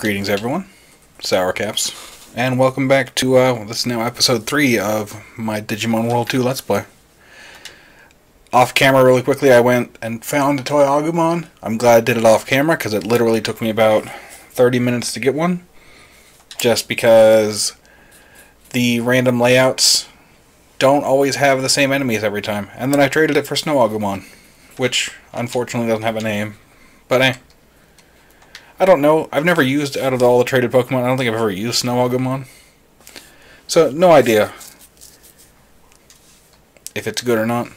Greetings everyone, Sour Caps, and welcome back to this is now episode 3 of my Digimon World 2 Let's Play. Off camera really quickly, I went and found a toy Agumon. I'm glad I did it off camera because it literally took me about 30 minutes to get one. Just because the random layouts don't always have the same enemies every time. And then I traded it for Snow Agumon, which unfortunately doesn't have a name. But I don't know. I've never used, out of all the traded Pokemon, I don't think I've ever used Snow Agumon. So, no idea if it's good or not.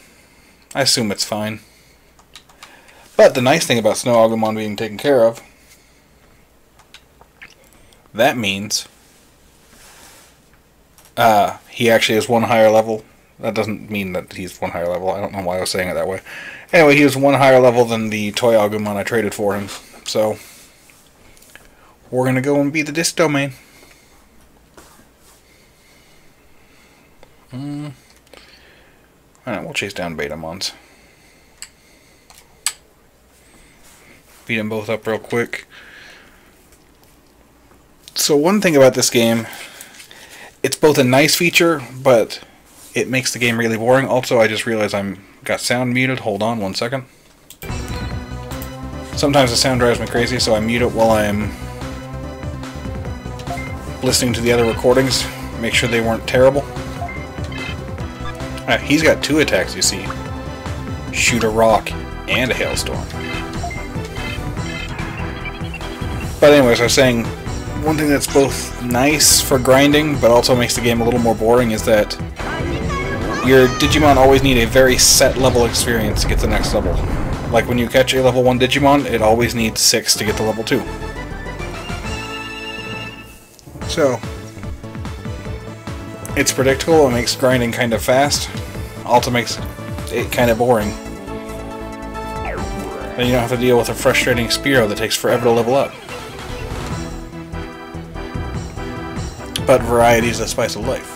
I assume it's fine. But the nice thing about Snow Agumon being taken care of, that means he actually is one higher level. That doesn't mean that he's one higher level. I don't know why I was saying it that way. Anyway, he was one higher level than the toy Agumon I traded for him. So we're going to go and beat the disc domain. Alright, we'll chase down Betamons. Beat them both up real quick. So one thing about this game, it's both a nice feature, but it makes the game really boring. Also, I just realized I'm got sound muted. Hold on one second. Sometimes the sound drives me crazy, so I mute it while I'm listening to the other recordings, make sure they weren't terrible. He's got 2 attacks, you see. Shoot a rock and a hailstorm. But anyways, I was saying, one thing that's both nice for grinding, but also makes the game a little more boring, is that your Digimon always need a very set level experience to get to the next level. Like when you catch a level 1 Digimon, it always needs 6 to get to level 2. So, it's predictable, it makes grinding kind of fast, also makes it kind of boring. Then you don't have to deal with a frustrating Spearow that takes forever to level up. But variety is the spice of life.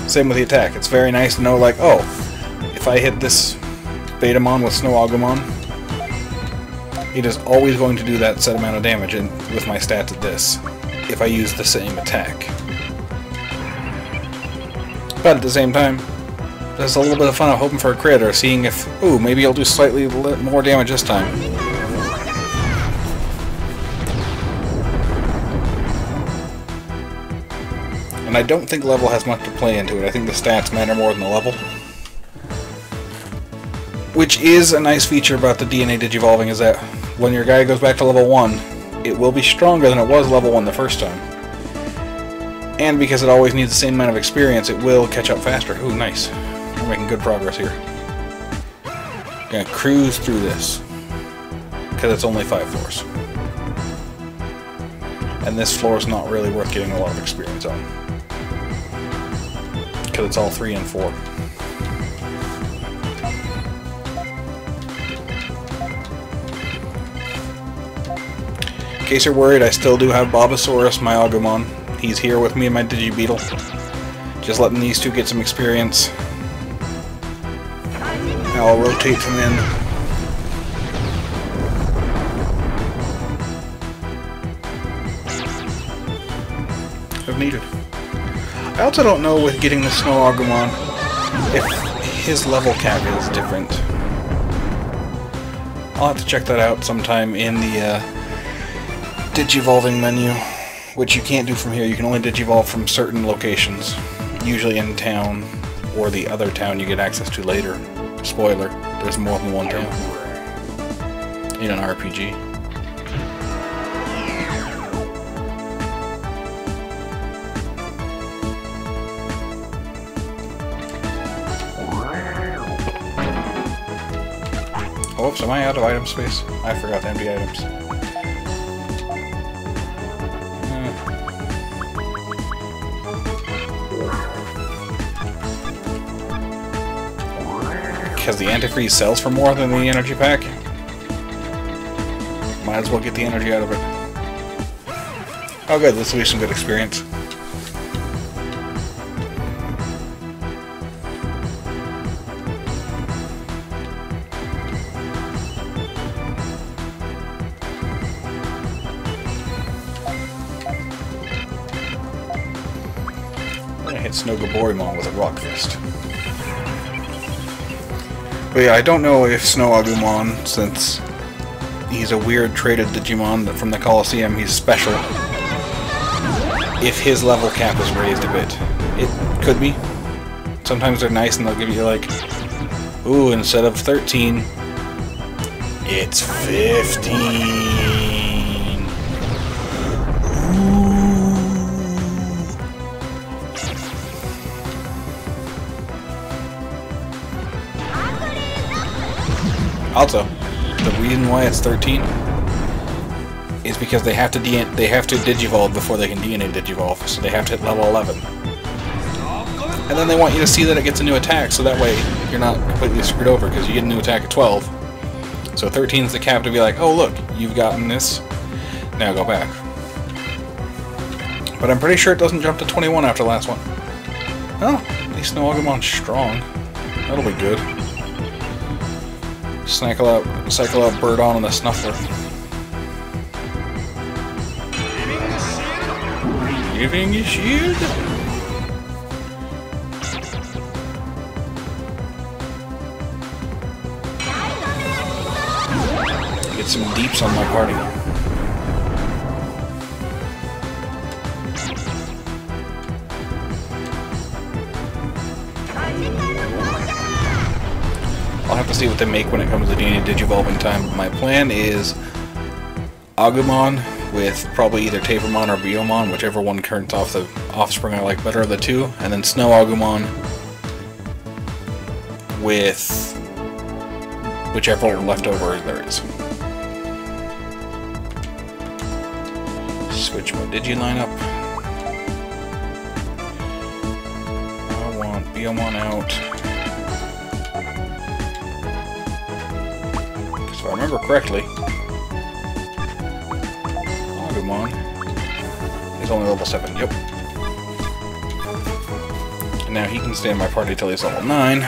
Same with the attack. It's very nice to know, like, oh, if I hit this Betamon with Snow Agumon, it is always going to do that set amount of damage with my stats at this, if I use the same attack. But at the same time, there's a little bit of fun of hoping for a crit, or seeing if, ooh, maybe I'll do slightly more damage this time. And I don't think level has much to play into it. I think the stats matter more than the level. Which is a nice feature about the DNA Digivolving, is that when your guy goes back to level 1, it will be stronger than it was level 1 the first time. And because it always needs the same amount of experience, it will catch up faster. Ooh, nice. We're making good progress here. Gonna cruise through this, because it's only 5 floors. And this floor is not really worth getting a lot of experience on, because it's all 3 and 4. In case you're worried, I still do have Bobosaurus, my Agumon. He's here with me and my Digibeetle. Just letting these two get some experience. I'll rotate them in. If needed. I also don't know with getting the Snow Agumon if his level cap is different. I'll have to check that out sometime in the Digivolving menu, which you can't do from here. You can only Digivolve from certain locations, usually in town or the other town you get access to later. Spoiler, there's more than one town in an RPG. Oops, am I out of item space? I forgot to empty items. Because the antifreeze sells for more than the energy pack. Might as well get the energy out of it. Oh good, this will be some good experience. hit Snogoborimon with a Rock Fist. But yeah, I don't know if Snow Agumon, since he's a weird traded Digimon from the Colosseum, he's special, if his level cap is raised a bit. It could be. Sometimes they're nice and they'll give you like, ooh, instead of 13, it's 15. Also, the reason why it's 13 is because they have to Digivolve before they can DNA Digivolve, so they have to hit level 11. And then they want you to see that it gets a new attack, so that way you're not completely screwed over, because you get a new attack at 12. So 13 is the cap to be like, oh look, you've gotten this, now go back. But I'm pretty sure it doesn't jump to 21 after the last one. Oh, at least Snow Agumon's strong. That'll be good. Cycle out Birdon and the Snuffler. Giving you shield? Get some deeps on my party. I'll have to see what they make when it comes to DNA Digivolving time. My plan is Agumon with probably either Tapermon or Biomon, whichever one turns off the offspring I like better of the two, and then Snow Agumon with whichever leftover there is. Switch my Digi lineup. I want Biomon out. If I remember correctly, Agumon is only level 7, yep. And now he can stay in my party till he's level 9.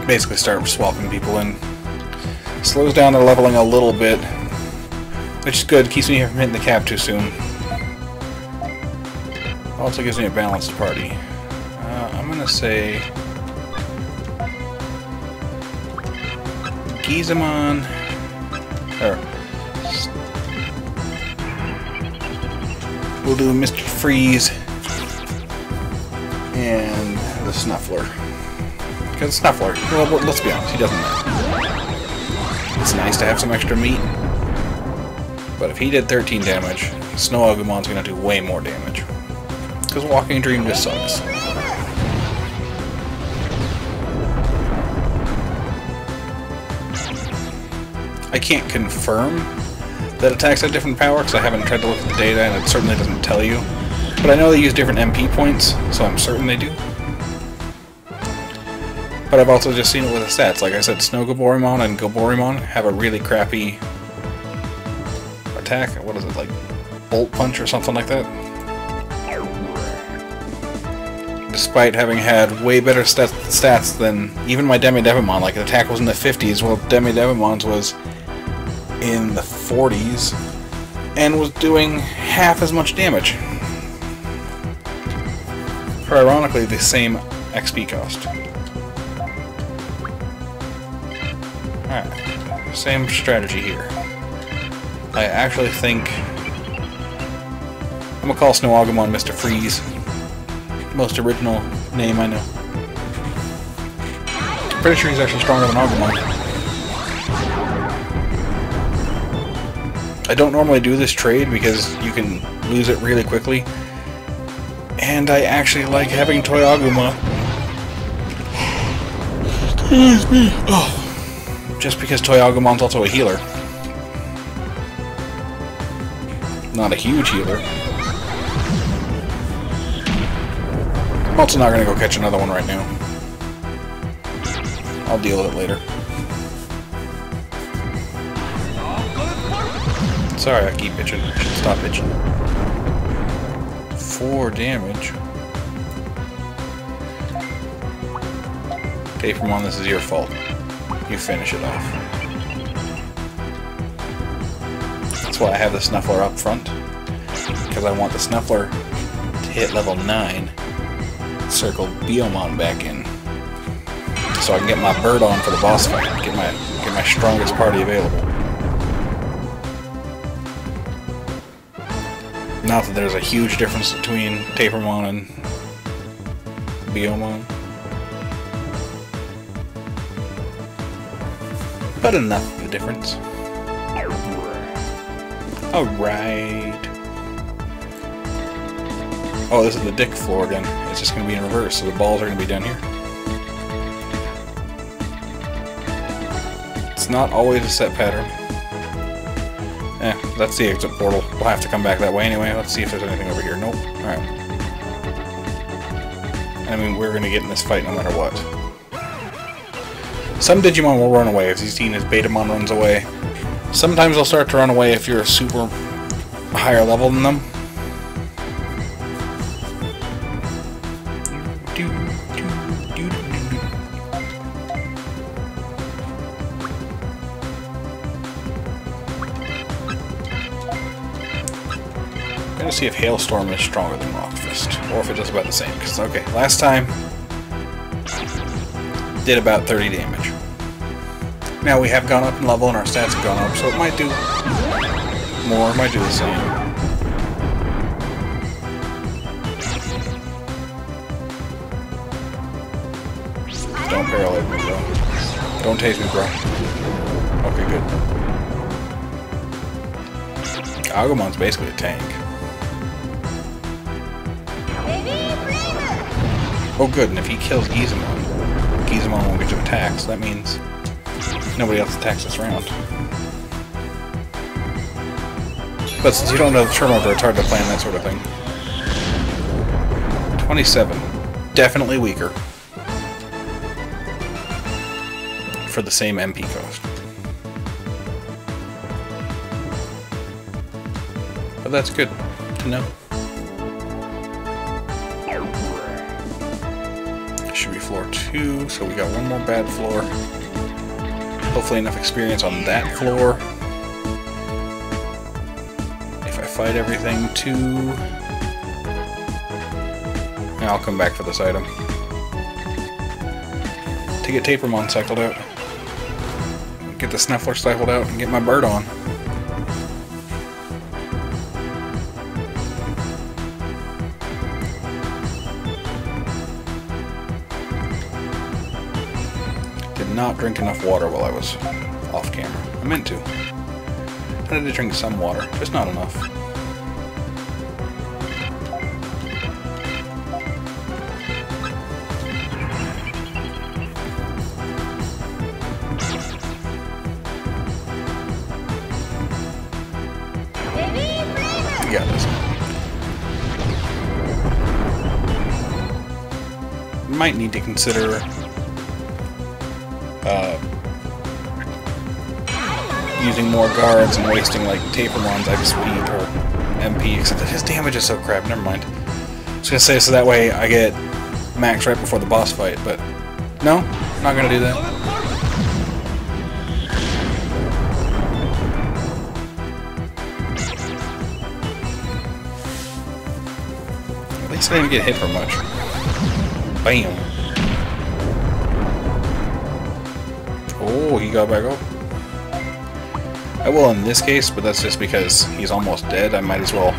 Basically start swapping people in. Slows down their leveling a little bit, which is good, keeps me from hitting the cap too soon. Also gives me a balanced party. I'm gonna say Gizamon, or we'll do Mr. Freeze and the Snuffler. Because Snuffler, well, let's be honest, he doesn't matter. It's nice to have some extra meat, but if he did 13 damage, Snow Agumon's gonna do way more damage. Because Walking Dream just sucks. I can't confirm that attacks have different power because I haven't tried to look at the data and it certainly doesn't tell you. But I know they use different MP points, so I'm certain they do. But I've also just seen it with the stats. Like I said, Snogoborimon and Goborimon have a really crappy attack. What is it, like Bolt Punch or something like that? Despite having had way better stats than even my Demi-Devimon. Like, the attack was in the 50s, while Demi-Devimon's was in the 40s, and was doing half as much damage. For ironically the same XP cost. Alright, same strategy here. I actually think I'm gonna call Snow Agumon Mr. Freeze. Most original name I know. Pretty sure he's actually stronger than Agumon. I don't normally do this trade because you can lose it really quickly. And I actually like having Toy Agumon. Excuse me. Oh. Just because Toy Agumon's also a healer. Not a huge healer. I'm also not going to go catch another one right now. I'll deal with it later. Sorry, I keep bitching. I should stop bitching. 4 damage. Tapermon, this is your fault. You finish it off. That's That's why I have the Snuffler up front, because I want the Snuffler to hit level 9, circle Biomon back in, so I can get my bird on for the boss fight, get my strongest party available. Not that there's a huge difference between Tapermon and Biomon, but enough of a difference. Alright. Oh, this is the dick floor again. It's just going to be in reverse, so the balls are going to be down here. It's not always a set pattern. That's the exit portal. We'll have to come back that way anyway. Let's see if there's anything over here. Nope. Alright. I mean, we're going to get in this fight no matter what. Some Digimon will run away. As you've seen, as Betamon runs away. Sometimes they'll start to run away if you're a super higher level than them. Gonna see if Hailstorm is stronger than Rock Fist, or if it does about the same. Because okay, last time did about 30 damage. Now we have gone up in level and our stats have gone up, so it might do more, might do the same. Don't paralyze me, bro. Don't tase me, bro. Okay, good. Agumon's basically a tank. Oh good, and if he kills Gizamon, Gizamon won't get to attack, so that means nobody else attacks this round. But since you don't know the turnover, it's hard to plan that sort of thing. 27. Definitely weaker. For the same MP cost. But that's good to know. Should be floor 2, so we got one more bad floor. Hopefully enough experience on that floor. If I fight everything too... I'll come back for this item. To get Tapermon cycled out. Get the Snuffler cycled out and get my bird on. Not drink enough water while I was off camera. I meant to. I had to drink some water, just not enough. You got this. Might need to consider using more guards and wasting like Tapermon's XP or MP, except that his damage is so crap. Never mind. I was gonna say so that way I get max right before the boss fight, but no, not gonna do that. At least I didn't get hit for much. Bam. Oh, he got back up. I will in this case, but that's just because he's almost dead. I might as well.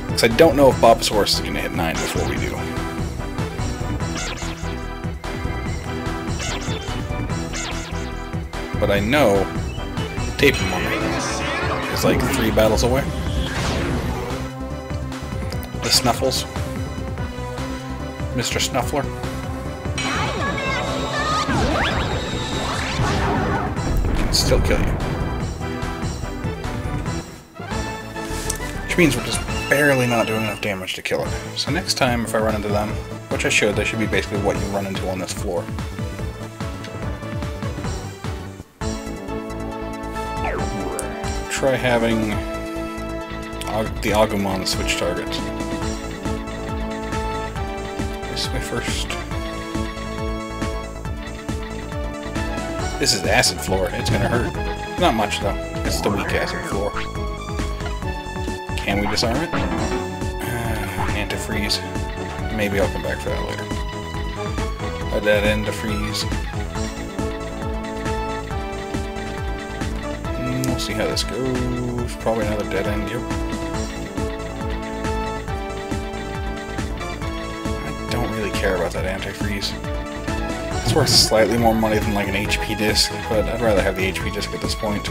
Because I don't know if Bobosaurus is going to hit 9 before we do. But I know Tapermon is like 3 battles away. The Snuffles. Mr. Snuffler. Can still kill you. Which means we're just barely not doing enough damage to kill it. So next time if I run into them, which I should, they should be basically what you run into on this floor. Try having the Agumon switch targets. This way first. This is acid floor. It's gonna hurt. Not much though. It's the weak acid floor. Can we disarm it? Antifreeze. Maybe I'll come back for that later. A dead end to freeze. We'll see how this goes. Probably another dead end, yep. I don't really care about that antifreeze. It's worth slightly more money than like an HP disc, but I'd rather have the HP disc at this point.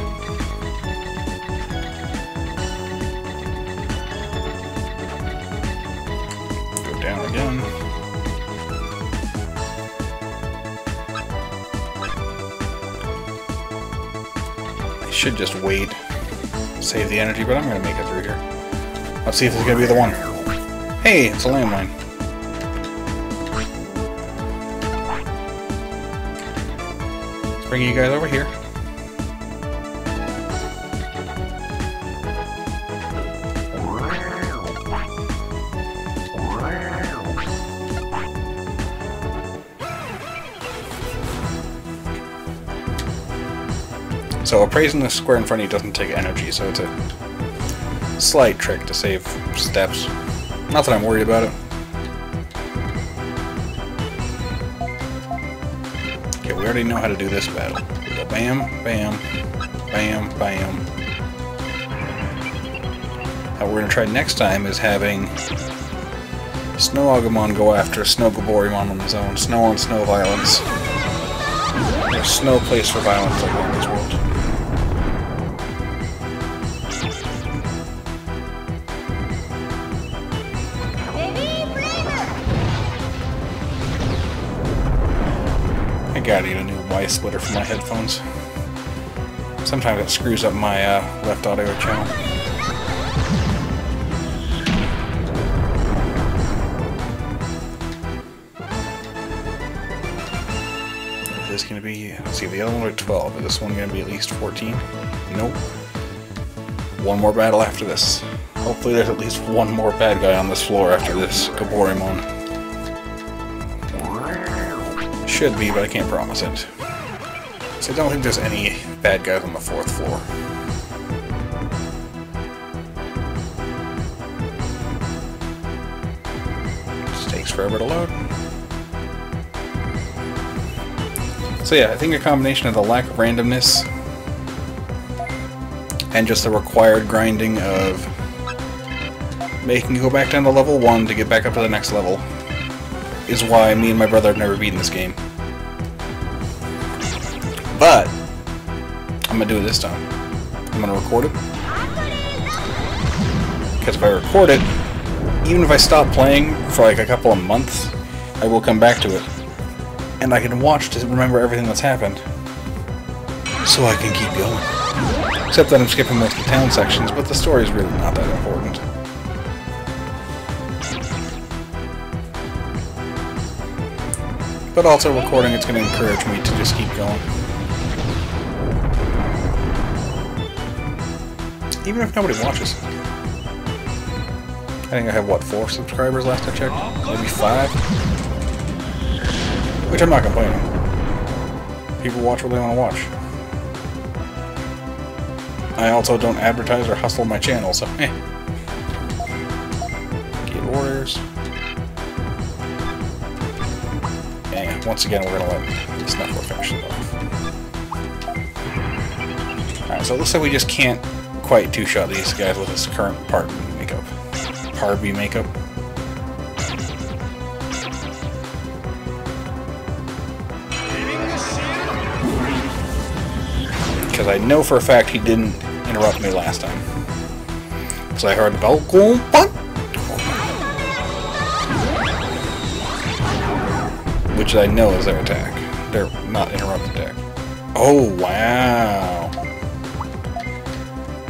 Go down again. I should just wait, save the energy, but I'm gonna make it through here. Let's see if it's gonna be the one. Hey, it's a landmine. Bring you guys over here. So appraising the square in front of you doesn't take energy, so it's a slight trick to save steps. Not that I'm worried about it. We already know how to do this battle. We go bam, bam, bam, bam. How we're going to try next time is having Snow Agumon go after Snow Gaborimon on his own. Snow on snow violence. There's no place for violence like that in this world. I gotta get a new Y splitter for my headphones. Sometimes it screws up my left audio channel. Is this gonna be? Let's see, the other one was 12. Is this one gonna be at least 14? Nope. One more battle after this. Hopefully, there's at least one more bad guy on this floor after this Gaborimon. Should be, but I can't promise it. So I don't think there's any bad guys on the 4th floor. Just takes forever to load. So yeah, I think a combination of the lack of randomness and just the required grinding of making you go back down to level 1 to get back up to the next level is why me and my brother have never beaten this game. But I'm gonna do it this time. I'm gonna record it. Because if I record it, even if I stop playing for like a couple of months, I will come back to it. And I can watch to remember everything that's happened. So I can keep going. Except that I'm skipping most of the town sections, but the story's really not that important. But also recording, it's going to encourage me to just keep going. Even if nobody watches. I think I have, what, 4 subscribers last I checked? Maybe 5? Which I'm not complaining. People watch what they want to watch. I also don't advertise or hustle my channel, so eh. Get orders. And once again, we're going to let the Snuffler finish it off. Alright, so it looks like we just can't quite two-shot these guys with this current Parby makeup. Because I know for a fact he didn't interrupt me last time. Because I heard Velcom Punt! Which I know is their attack. Their not interrupt attack. Oh, wow.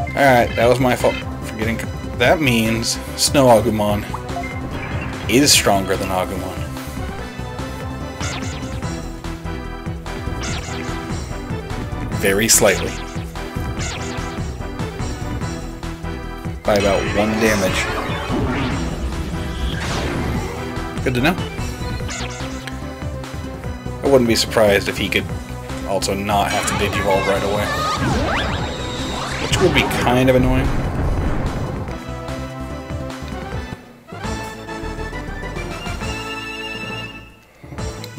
Alright, that was my fault for getting... That means Snow Agumon is stronger than Agumon. Very slightly. By about 1 damage. Good to know. I wouldn't be surprised if he could also not have to Digivolve right away. Which would be kind of annoying.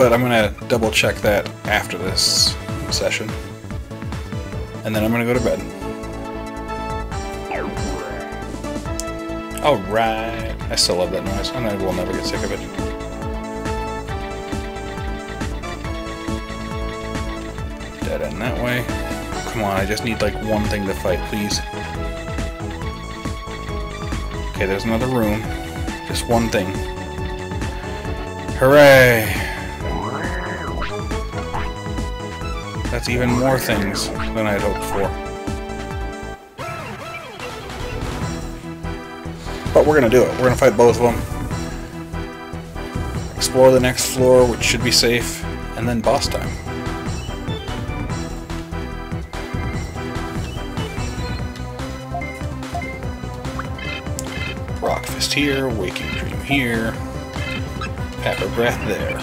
but I'm gonna double check that after this session. And then I'm gonna go to bed. Alright. I still love that noise, and I will never get sick of it. Dead end that way. Come on, I just need like one thing to fight, please. Okay, there's another room. Just one thing. Hooray! That's even more things than I'd hoped for. But we're gonna do it. We're gonna fight both of them. Explore the next floor, which should be safe, and then boss time. Rock Fist here, Waking Dream here, Pepper Breath there.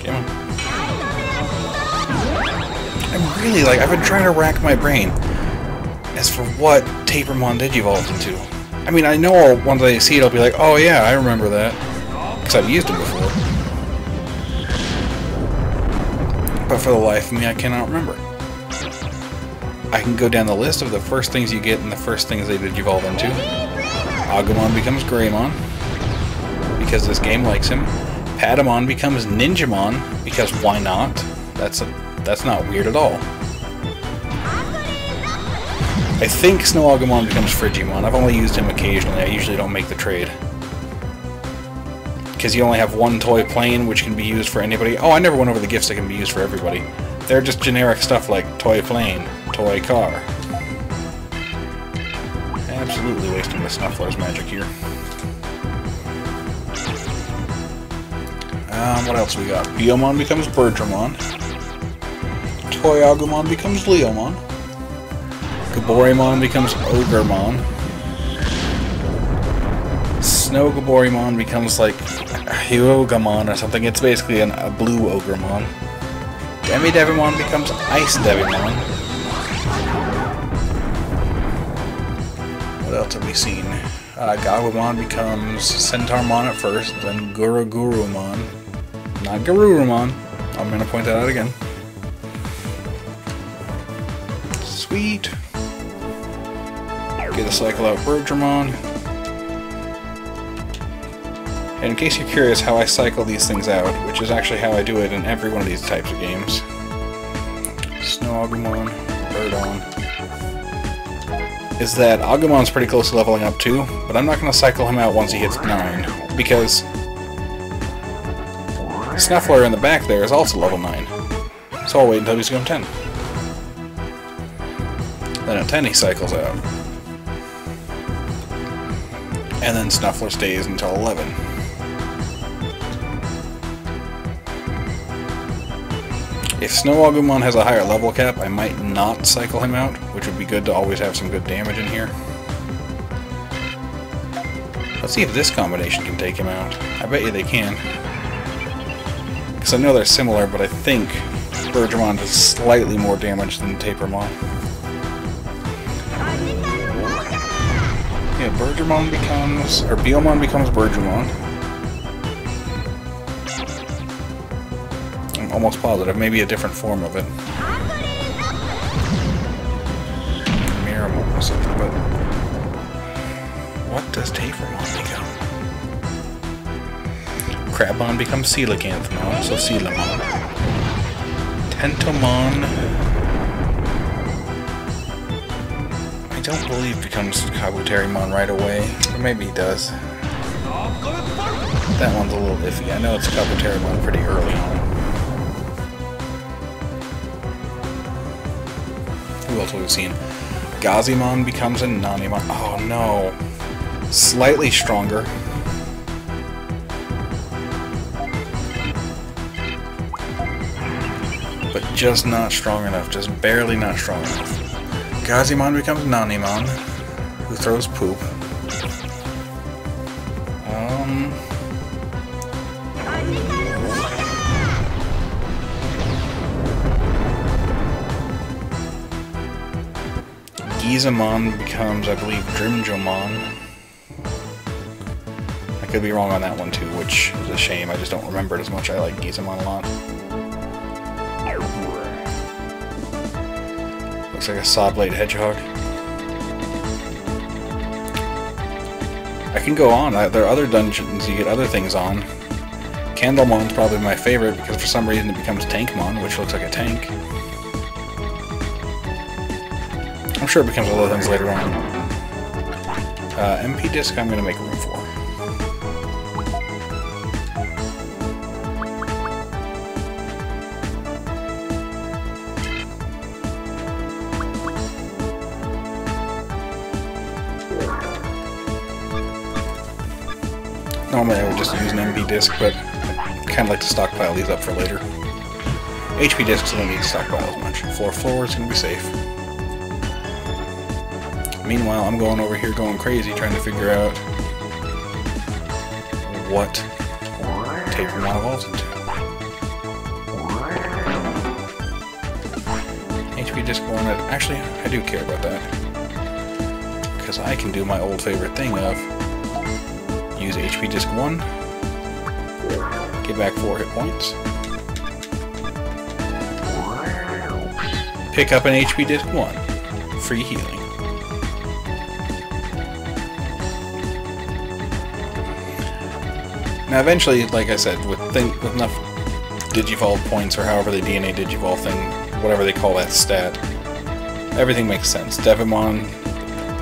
Come on. I'm really like, I've been trying to rack my brain as for what Tapermon Digivolved into. I mean, I know once I see it, I'll be like, oh yeah, I remember that, because I've used it before. But for the life of me, I cannot remember. I can go down the list of the first things you get and the first things they Digivolve into. Agumon becomes Greymon, because this game likes him. Patamon becomes Ninjamon, because why not? That's not weird at all. I think Snow Agumon becomes Frigimon. I've only used him occasionally. I usually don't make the trade. Because you only have one toy plane, which can be used for anybody. Oh, I never went over the gifts that can be used for everybody. They're just generic stuff like toy plane, toy car. Absolutely wasting the Snuffler's magic here. What else we got? Biomon becomes Birdramon. Toy Agumon becomes Leomon. Gaboremon becomes Ogremon. Snow Gaboremon becomes like Hyogamon or something. It's basically a blue Ogremon. Demi-Devimon becomes Ice Devimon. What else have we seen? Gagumon becomes Centaurmon at first, then Gurugurumon. Not Garurumon. I'm going to point that out again. Sweet. Get a cycle out Birdramon. And in case you're curious how I cycle these things out, which is actually how I do it in every one of these types of games. Snow Agumon, Birdon. Is that Agumon's pretty close to leveling up too, but I'm not going to cycle him out once he hits 9, because Snuffler in the back there is also level 9. So I'll wait until he's become 10. Then at 10 he cycles out. And then Snuffler stays until 11. If Snow Agumon has a higher level cap, I might not cycle him out, which would be good to always have some good damage in here. Let's see if this combination can take him out. I bet you they can. Because I know they're similar, but I think Birdramon does slightly more damage than Tapermon. Yeah, Birdramon becomes... or Biomon becomes Birdramon. I'm almost positive, maybe a different form of it. Miramon or something, but... what does Tapermon become? Crabmon becomes Coelacanthmon, so Coelamon. Tentomon... I don't believe becomes Kabuterimon right away, or maybe he does. That one's a little iffy. I know it's Kabuterimon pretty early on. Who else have we seen? Gazimon becomes a Nanimon. Oh no. Slightly stronger. But just not strong enough. Just barely not strong enough. Gazimon becomes Nanimon, who throws poop. Gizamon becomes, I believe, Drimjomon. I could be wrong on that one too, which is a shame. I just don't remember it as much. I like Gizamon a lot. Looks like a Sawblade Hedgehog. I can go on. There are other dungeons you get other things on. Candlemon's probably my favorite because for some reason it becomes Tankmon, which looks like a tank. I'm sure it becomes other things later on. MP Disc I'm going to make room for. Normally I would just use an MP Disc, but I kind of like to stockpile these up for later. HP Discs I don't need to stockpile as much. Floor is going to be safe. Meanwhile, I'm going over here going crazy trying to figure out what Tapermon evolves into. HP Disc 1, actually, I do care about that. Because I can do my old favorite thing of use HP Disc 1, get back 4 hit points, pick up an HP Disc 1, free healing. Now eventually, like I said, with enough Digivolve points, or however the DNA Digivolve thing, whatever they call that stat, everything makes sense. Devimon,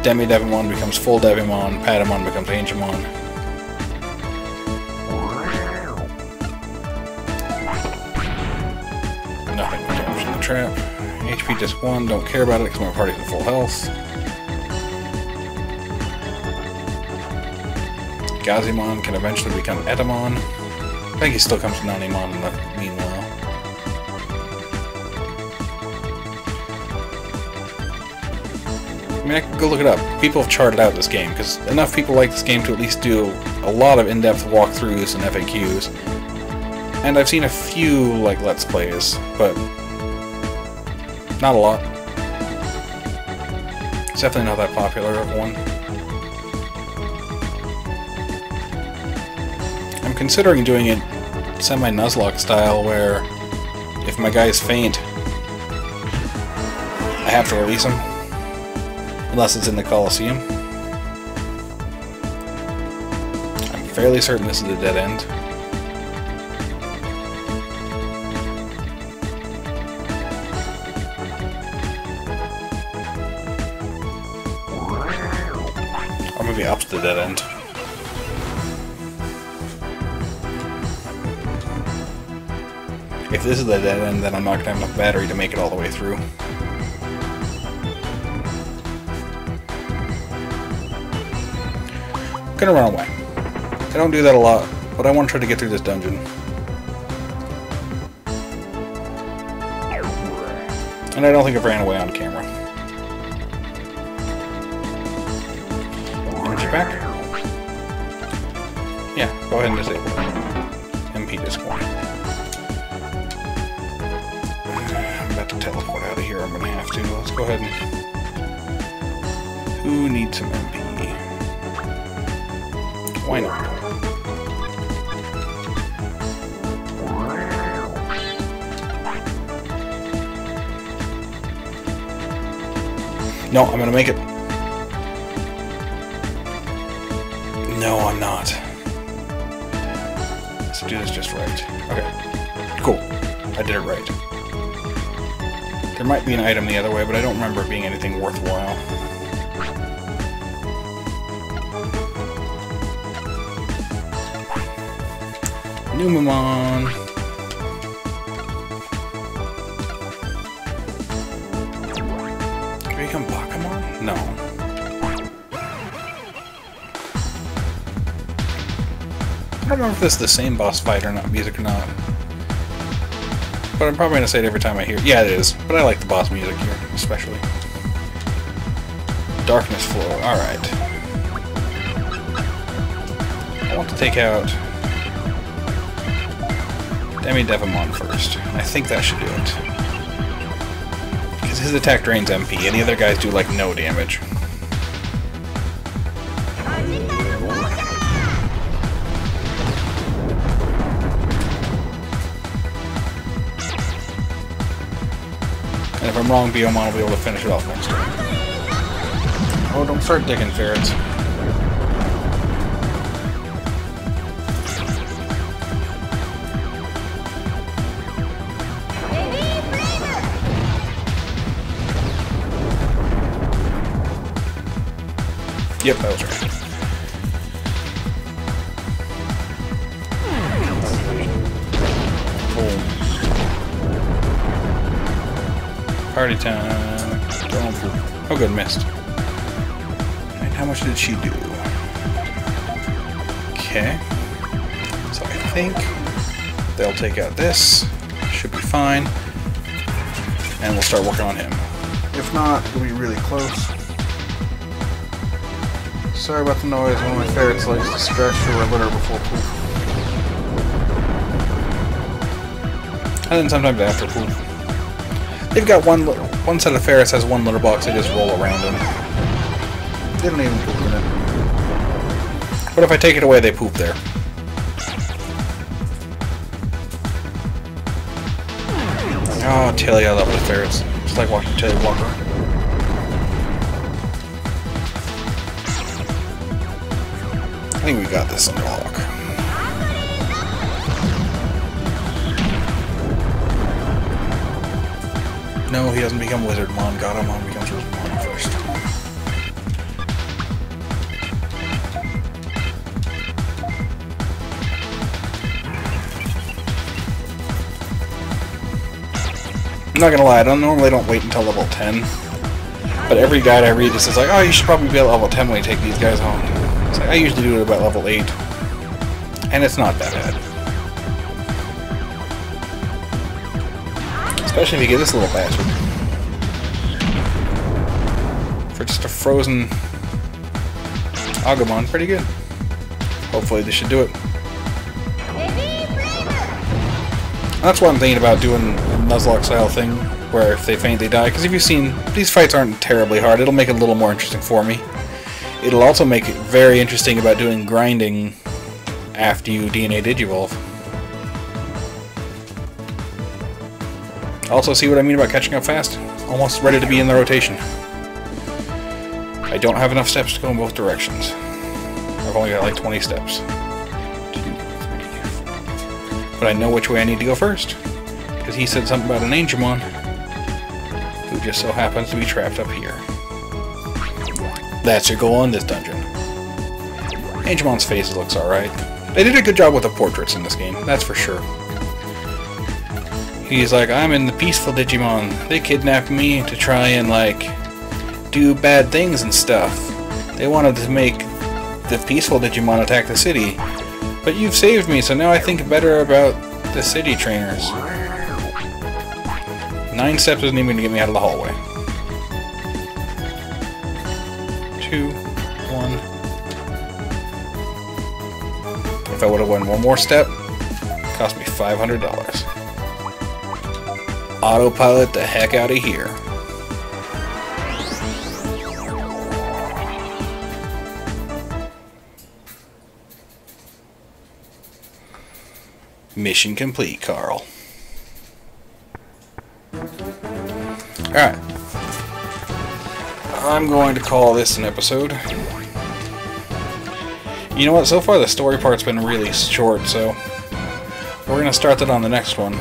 Demi-Devimon becomes full Devimon, Patamon becomes Angemon. Nothing damage in the trap. HP Disc 1, don't care about it because my party's at full health. Gazimon can eventually become Etamon. I think he still comes to Nanimon in the meanwhile. I mean, I could go look it up. People have charted out this game, because enough people like this game to at least do a lot of in-depth walkthroughs and FAQs. And I've seen a few, like, Let's Plays, but not a lot. It's definitely not that popular of one. I'm considering doing it semi-Nuzlocke style, where if my guys faint, I have to release them. Unless it's in the Coliseum. I'm fairly certain this is a dead end. Or maybe up to the dead end. If this is the dead end, then I'm not going to have enough battery to make it all the way through. I'm gonna run away. I don't do that a lot, but I want to try to get through this dungeon. And I don't think I've ran away on camera. Energy back? Yeah, go ahead and disable it. MP Disc 1. I'm about to teleport out of here, I'm gonna have to. Let's go ahead and... Who needs some MP? Why not? No, I'm gonna make it. No, I'm not. Let's do this just right. Okay. Cool. I did it right. There might be an item the other way, but I don't remember it being anything worthwhile. Numemon. Can we become Bakamon? No. I don't remember if this is the same boss fight or not, music or not. But I'm probably going to say it every time I hear it. Yeah, it is. But I like the boss music here, especially. Darkness Flow. Alright. I want to take out Demi-Devimon first. I think that should do it. Because his attack drains MP, and the other guys do like no damage. And if I'm wrong, Biomon will be able to finish it off next turn. Oh, don't start digging, ferrets. Yep, that was right. Boom. Party time. Don't poop. Oh good, missed. And how much did she do? Okay. So I think they'll take out this. Should be fine. And we'll start working on him. If not, it'll be really close. Sorry about the noise, one of my ferrets likes to scratch through a litter before poop. And then sometimes after poop. They've got one set of ferrets has one litter box, they just roll around them. They don't even poop in it. But if I take it away, they poop there. Oh, Tilly, I love the ferrets. It's like watching Tilly walk around. I think we got this under lock. No, he doesn't become Wizardmon. Godamon becomes Wizardmon first. I'm not gonna lie, I normally don't wait until level 10. But every guide I read just is like, oh, you should probably be at level 10 when you take these guys on. It's like, I usually do it about level 8. And it's not that bad. Especially if you get this little bastard. For just a frozen Agumon, pretty good. Hopefully this should do it. That's what I'm thinking about doing a Nuzlocke style thing, where if they faint they die, because if you've seen, these fights aren't terribly hard, it'll make it a little more interesting for me. It'll also make it very interesting about doing grinding after you DNA Digivolve. Also, see what I mean about catching up fast? Almost ready to be in the rotation. I don't have enough steps to go in both directions. I've only got like 20 steps. But I know which way I need to go first. Because he said something about an Angemon who just so happens to be trapped up here. That's your goal in this dungeon. Angemon's face looks alright. They did a good job with the portraits in this game, that's for sure. He's like, I'm in the peaceful Digimon. They kidnapped me to try and, like, do bad things and stuff. They wanted to make the peaceful Digimon attack the city. But you've saved me, so now I think better about the city trainers. 9 steps isn't even going to get me out of the hallway. 2, 1. If I would have won one more step, it cost me $500. Autopilot the heck out of here. Mission complete, Carl. Alright. I'm going to call this an episode. You know what? So far the story part's been really short, so we're going to start that on the next one.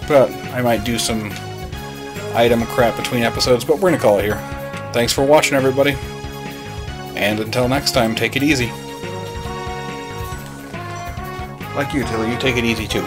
But I might do some item crap between episodes, but we're going to call it here. Thanks for watching, everybody. And until next time, take it easy. Like you, Tilly, you take it easy too.